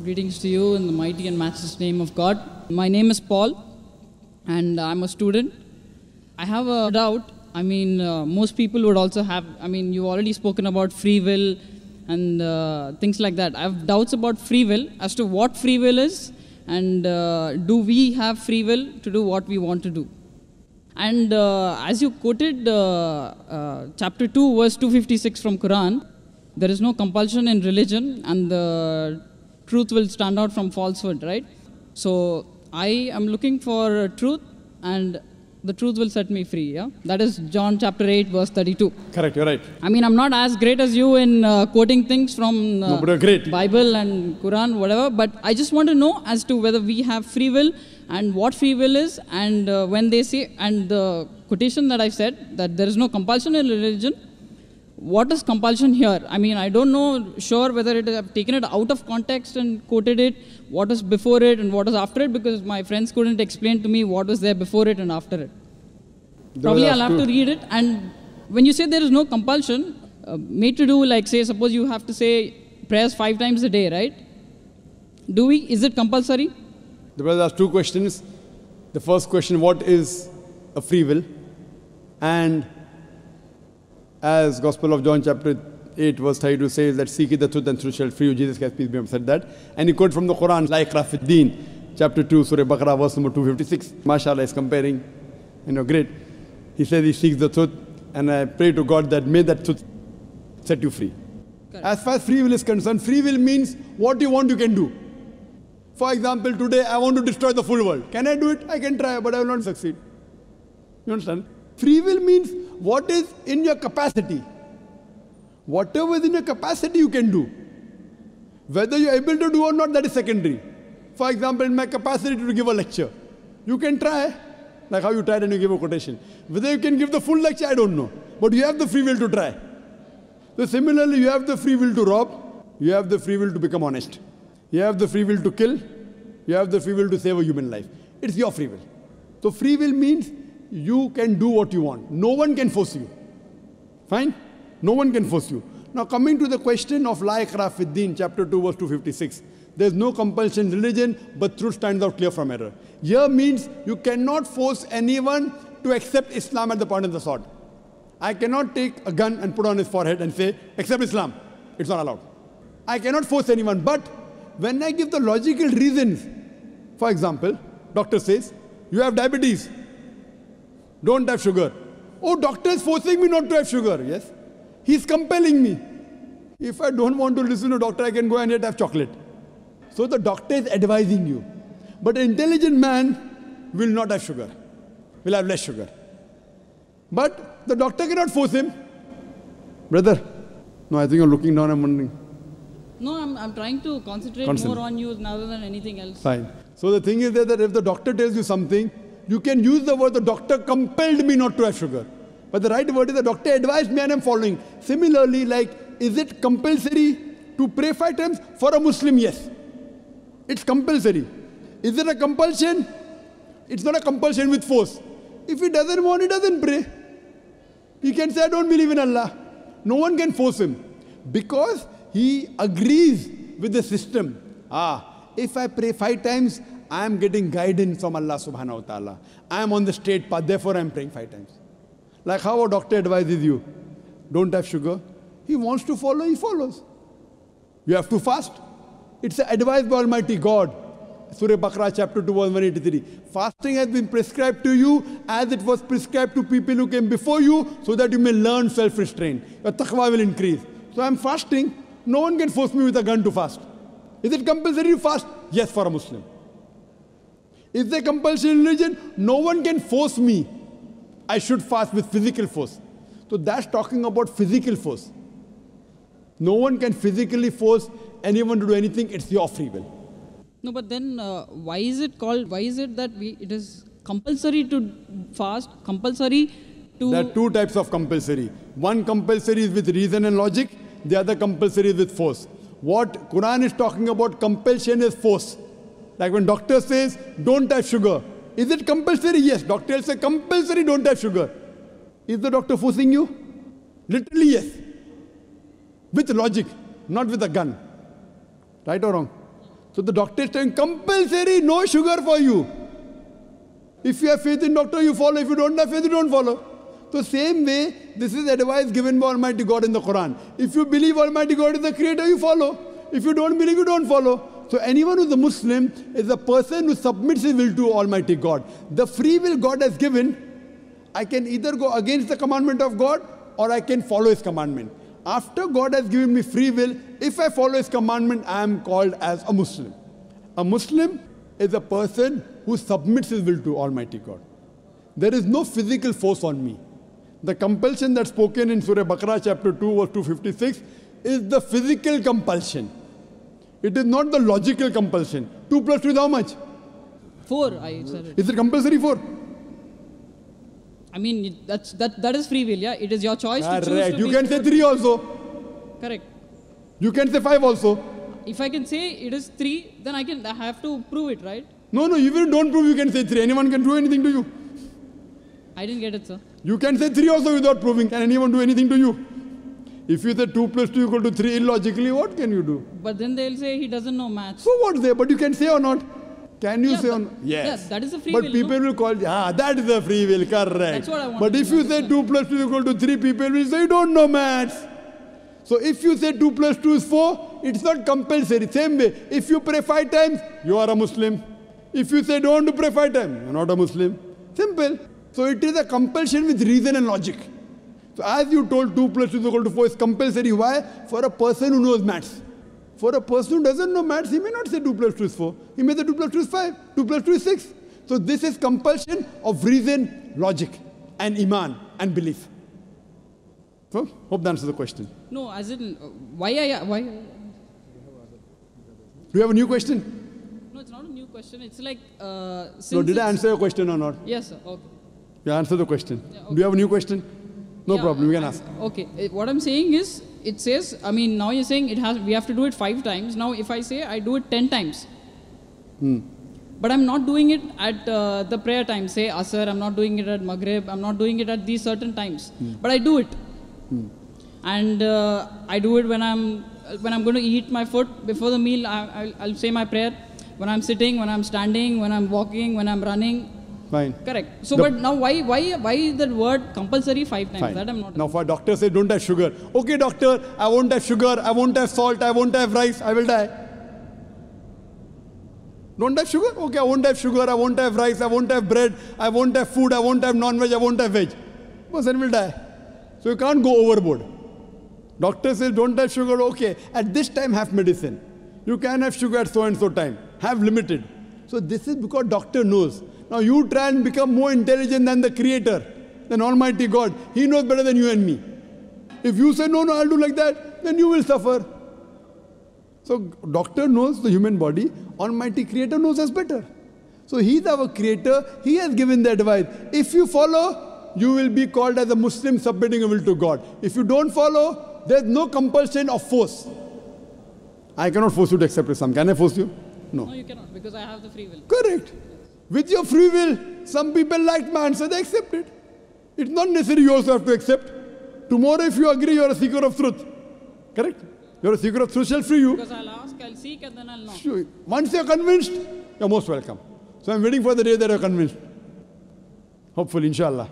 Greetings to you in the mighty and matchless name of God. My name is Paul, and I'm a student. I have a doubt. Most people would also have. You've already spoken about free will and things like that. I have doubts about free will as to what free will is, and do we have free will to do what we want to do? And as you quoted chapter 2, verse 256 from Quran, there is no compulsion in religion, and the truth will stand out from falsehood, right? So I am looking for truth, and the truth will set me free, yeah? That is John chapter 8, verse 32. Correct, you're right. I'm not as great as you in quoting things from No, but you're great. Bible and Quran, whatever, but I just want to know as to whether we have free will and what free will is, and when they say, and the quotation that I said, that there is no compulsion in religion, what is compulsion here? I don't know sure whether it have taken it out of context and quoted it, what is before it and what is after it, because my friends couldn't explain to me what was there before it and after it. Probably I'll have to read it. And when you say there is no compulsion, made to do, like say, suppose you have to say prayers 5 times a day, right? Is it compulsory? The brother asked 2 questions. The first question, what is a free will? And as Gospel of John chapter 8 verse 32 says that seek ye the truth and truth shall free you. Jesus Christ, peace be upon him, said that. And he quoted from the Quran, La ikrah fid deen, chapter 2, Surah Baqarah, verse number 256. MashaAllah is comparing, great. He says he seeks the truth, and I pray to God that may that truth set you free. Correct. As far as free will is concerned, free will means what you want you can do. For example, today I want to destroy the full world. Can I do it? I can try, but I will not succeed. You understand? Free will means what is in your capacity. Whatever is in your capacity you can do. Whether you are able to do or not, that is secondary. For example, in my capacity to give a lecture, you can try, like how you tried and you give a quotation. Whether you can give the full lecture, I don't know. But you have the free will to try. So similarly, you have the free will to rob, you have the free will to become honest. You have the free will to kill, you have the free will to save a human life. It's your free will. So free will means you can do what you want. No one can force you. Fine? No one can force you. Now coming to the question of La ikrah fid deen, chapter 2, verse 256. There's no compulsion in religion, but truth stands out clear from error. Here means you cannot force anyone to accept Islam at the point of the sword. I cannot take a gun and put on his forehead and say, accept Islam. It's not allowed. I cannot force anyone, but when I give the logical reasons, for example, doctor says, you have diabetes, don't have sugar. Oh, doctor is forcing me not to have sugar. Yes. He's compelling me. If I don't want to listen to doctor, I can go and yet have chocolate. So the doctor is advising you. But an intelligent man will not have sugar, will have less sugar. But the doctor cannot force him. Brother, no, I think you're looking down, I'm wondering. No, I'm trying to concentrate more on you rather than anything else. Fine. So the thing is that if the doctor tells you something, you can use the word, the doctor compelled me not to have sugar. But the right word is the doctor advised me and I'm following. Similarly, like, is it compulsory to pray 5 times? For a Muslim, yes. It's compulsory. Is it a compulsion? It's not a compulsion with force. If he doesn't want, he doesn't pray. He can say, I don't believe in Allah. No one can force him. Because he agrees with the system. If I pray 5 times, I am getting guidance from Allah subhanahu wa ta'ala. I am on the straight path, therefore I am praying 5 times. Like how a doctor advises you, don't have sugar. He wants to follow, he follows. You have to fast. It's advised by Almighty God. Surah Baqarah chapter 2 verse 183. Fasting has been prescribed to you as it was prescribed to people who came before you, so that you may learn self-restraint. Your taqwa will increase. So I am fasting. No one can force me with a gun to fast. Is it compulsory to fast? Yes, for a Muslim. Is there compulsion in religion? No one can force me. I should fast with physical force. So that's talking about physical force. No one can physically force anyone to do anything. It's your free will. No, but then why is it that it is compulsory to fast, compulsory to... There are 2 types of compulsory. One compulsory is with reason and logic. The other compulsory is with force. What Quran is talking about, compulsion is force. Like when doctor says, don't have sugar. Is it compulsory? Yes. Doctor says, compulsory, don't have sugar. Is the doctor forcing you? Literally, yes. With logic, not with a gun. Right or wrong? So the doctor is saying compulsory, no sugar for you. If you have faith in doctor, you follow. If you don't have faith, you don't follow. So same way, this is advice given by Almighty God in the Quran. If you believe Almighty God is the creator, you follow. If you don't believe, you don't follow. So anyone who is a Muslim is a person who submits his will to Almighty God. The free will God has given, I can either go against the commandment of God or I can follow His commandment. After God has given me free will, if I follow His commandment, I am called as a Muslim. A Muslim is a person who submits his will to Almighty God. There is no physical force on me. The compulsion that's spoken in Surah Baqarah chapter 2 verse 256 is the physical compulsion. It is not the logical compulsion. 2 plus 2 is how much? 4, I said it. Is it compulsory 4? I mean, that is free will, yeah? It is your choice to choose Right. to You be can say 3 also. Correct. You can say 5 also. If I can say it is 3, then I have to prove it, right? No, even if you don't prove, you can say 3. Anyone can do anything to you. I didn't get it, sir. You can say 3 also without proving. Can anyone do anything to you? If you say 2 plus 2 equal to 3 illogically, what can you do? But then they'll say he doesn't know maths. So what's there? But you can say or not? Can you say or not? Yes. Yes, that is a free but will. people will call, that is a free will, correct. That's what I want But to if you say 2 plus 2 equal to 3, people will say you don't know maths. So if you say 2 plus 2 is 4, it's not compulsory. Same way, if you pray 5 times, you are a Muslim. If you say don't pray 5 times, you're not a Muslim. Simple. So it is a compulsion with reason and logic. So as you told 2 plus 2 is equal to 4 is compulsory. Why? For a person who knows maths. For a person who doesn't know maths, he may not say 2 plus 2 is 4. He may say 2 plus 2 is 5. 2 plus 2 is 6. So this is compulsion of reason, logic, and iman and belief. So, hope that answers the question. No, as in, why? Do you have a new question? No, it's not a new question. It's like, No, did I answer your question or not? Yes, sir. Okay. You answer the question. Yeah, Do you have a new question? No Yeah, problem, you can ask. Okay. What I'm saying is, it says, I mean, now you're saying we have to do it 5 times. Now, if I say I do it 10 times, but I'm not doing it at the prayer time, say Asr, I'm not doing it at Maghrib, I'm not doing it at these certain times, but I do it. And I do it when I'm going to eat my food before the meal. I'll say my prayer. When I'm sitting, when I'm standing, when I'm walking, when I'm running. Fine. Correct. So, but now why is that word compulsory 5 times? Fine. That I'm not. Now, for a doctor say don't have sugar. Okay, doctor, I won't have sugar, I won't have salt, I won't have rice, I will die. Don't have sugar? Okay, I won't have sugar, I won't have rice, I won't have bread, I won't have food, I won't have non-veg, I won't have veg. Person will die. So you can't go overboard. Doctor says don't have sugar, okay. At this time have medicine. You can have sugar at so and so time. Have limited. So this is because doctor knows. Now you try and become more intelligent than the creator, than Almighty God. He knows better than you and me. If you say no, I'll do like that, then you will suffer. So doctor knows the human body. Almighty Creator knows us better. So He's our Creator. He has given the advice. If you follow, you will be called as a Muslim submitting your will to God. If you don't follow, there's no compulsion of force. I cannot force you to accept Islam. Can I force you? No. No, you cannot, because I have the free will. Correct. With your free will, some people liked my answer, they accepted. It's not necessary you also have to accept. Tomorrow if you agree, you're a seeker of truth. Correct? You're a seeker of truth, shall free you. Because I'll ask, I'll seek, and then I'll know. Sure. Once you're convinced, you're most welcome. So I'm waiting for the day that you're convinced. Hopefully, inshallah.